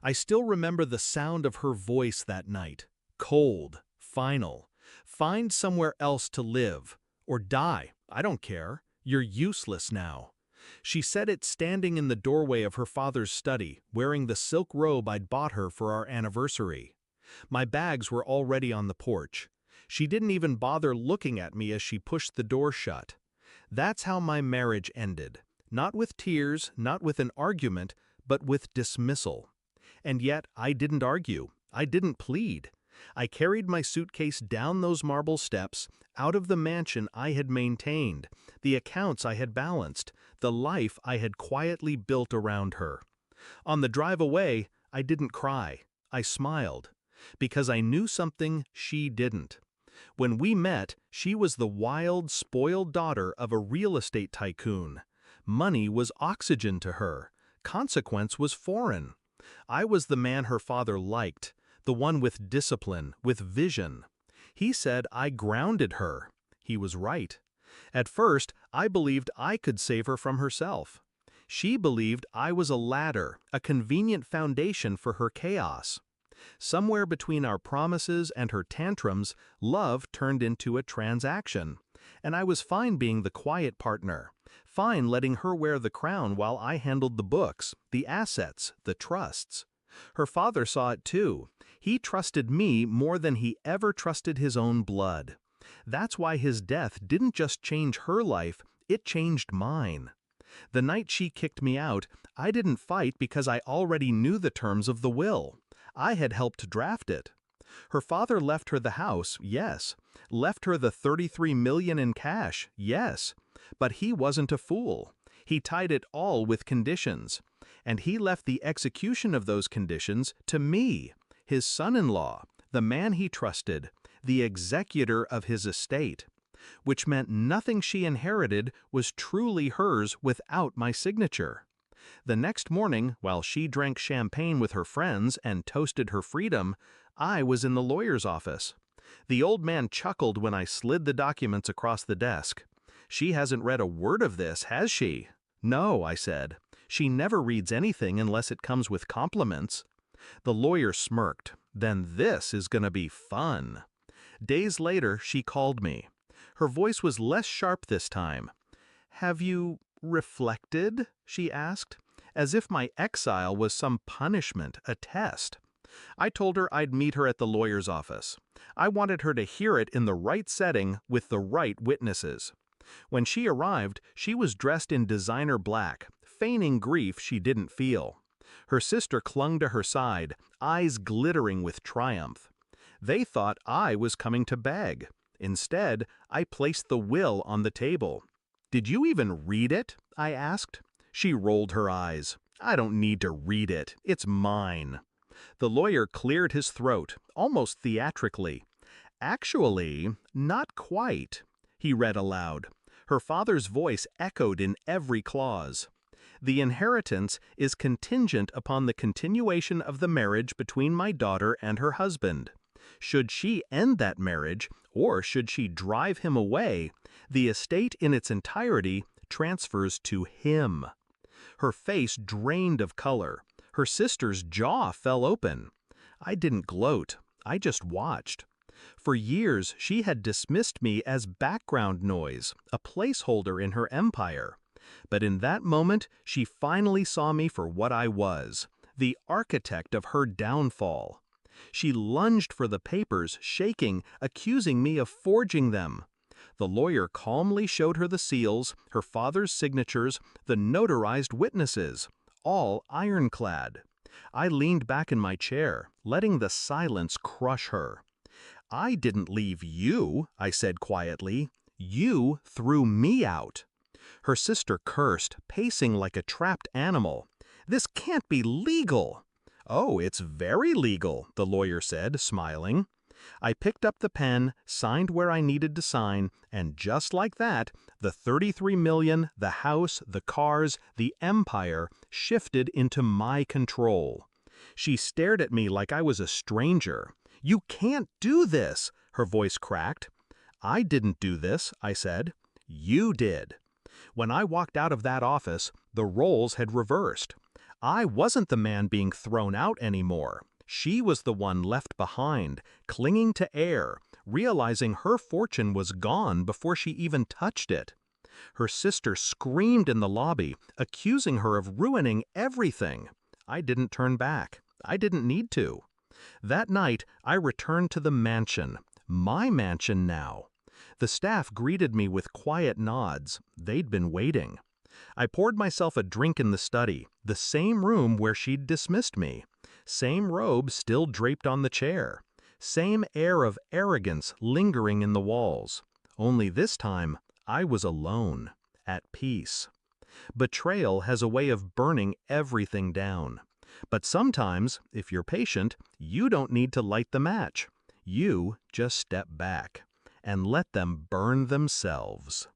I still remember the sound of her voice that night. Cold, final. Find somewhere else to live. Or die, I don't care. You're useless now. She said it standing in the doorway of her father's study, wearing the silk robe I'd bought her for our anniversary. My bags were already on the porch. She didn't even bother looking at me as she pushed the door shut. That's how my marriage ended. Not with tears, not with an argument, but with dismissal. And yet, I didn't argue. I didn't plead. I carried my suitcase down those marble steps, out of the mansion I had maintained, the accounts I had balanced, the life I had quietly built around her. On the drive away, I didn't cry. I smiled. Because I knew something she didn't. When we met, she was the wild, spoiled daughter of a real estate tycoon. Money was oxygen to her. Consequence was foreign. I was the man her father liked, the one with discipline, with vision. He said I grounded her. He was right. At first, I believed I could save her from herself. She believed I was a ladder, a convenient foundation for her chaos. Somewhere between our promises and her tantrums, love turned into a transaction. And I was fine being the quiet partner, fine letting her wear the crown while I handled the books, the assets, the trusts. Her father saw it too. He trusted me more than he ever trusted his own blood. That's why his death didn't just change her life, it changed mine. The night she kicked me out, I didn't fight because I already knew the terms of the will. I had helped draft it. Her father left her the house, yes. Left her the $33 million in cash, yes. But he wasn't a fool. He tied it all with conditions. And he left the execution of those conditions to me, his son-in-law, the man he trusted, the executor of his estate. Which meant nothing she inherited was truly hers without my signature. The next morning, while she drank champagne with her friends and toasted her freedom, I was in the lawyer's office. The old man chuckled when I slid the documents across the desk. "She hasn't read a word of this, has she?" "No," I said. "She never reads anything unless it comes with compliments." The lawyer smirked. "Then this is gonna be fun." Days later, she called me. Her voice was less sharp this time. "Have you reflected?" she asked, as if my exile was some punishment, a test. I told her I'd meet her at the lawyer's office. I wanted her to hear it in the right setting with the right witnesses. When she arrived, she was dressed in designer black, feigning grief she didn't feel. Her sister clung to her side, eyes glittering with triumph. They thought I was coming to beg. Instead, I placed the will on the table. "Did you even read it?" I asked. She rolled her eyes. "I don't need to read it. It's mine." The lawyer cleared his throat, almost theatrically. "Actually, not quite," he read aloud. Her father's voice echoed in every clause. "The inheritance is contingent upon the continuation of the marriage between my daughter and her husband. Should she end that marriage, or should she drive him away, the estate in its entirety transfers to him." Her face drained of color. Her sister's jaw fell open. I didn't gloat. I just watched. For years, she had dismissed me as background noise, a placeholder in her empire. But in that moment, she finally saw me for what I was, the architect of her downfall. She lunged for the papers, shaking, accusing me of forging them. The lawyer calmly showed her the seals, her father's signatures, the notarized witnesses, all ironclad. I leaned back in my chair, letting the silence crush her. "I didn't leave you," I said quietly. "You threw me out." Her sister cursed, pacing like a trapped animal. "This can't be legal." "Oh, it's very legal," the lawyer said, smiling. I picked up the pen, signed where I needed to sign, and just like that, the $33 million, the house, the cars, the empire shifted into my control. She stared at me like I was a stranger. "You can't do this," her voice cracked. "I didn't do this," I said. "You did." When I walked out of that office, the roles had reversed. I wasn't the man being thrown out anymore. She was the one left behind, clinging to air, realizing her fortune was gone before she even touched it. Her sister screamed in the lobby, accusing her of ruining everything. I didn't turn back. I didn't need to. That night, I returned to the mansion. My mansion now. The staff greeted me with quiet nods. They'd been waiting. I poured myself a drink in the study, the same room where she'd dismissed me. Same robe still draped on the chair. Same air of arrogance lingering in the walls. Only this time, I was alone, at peace. Betrayal has a way of burning everything down. But sometimes, if you're patient, you don't need to light the match. You just step back and let them burn themselves.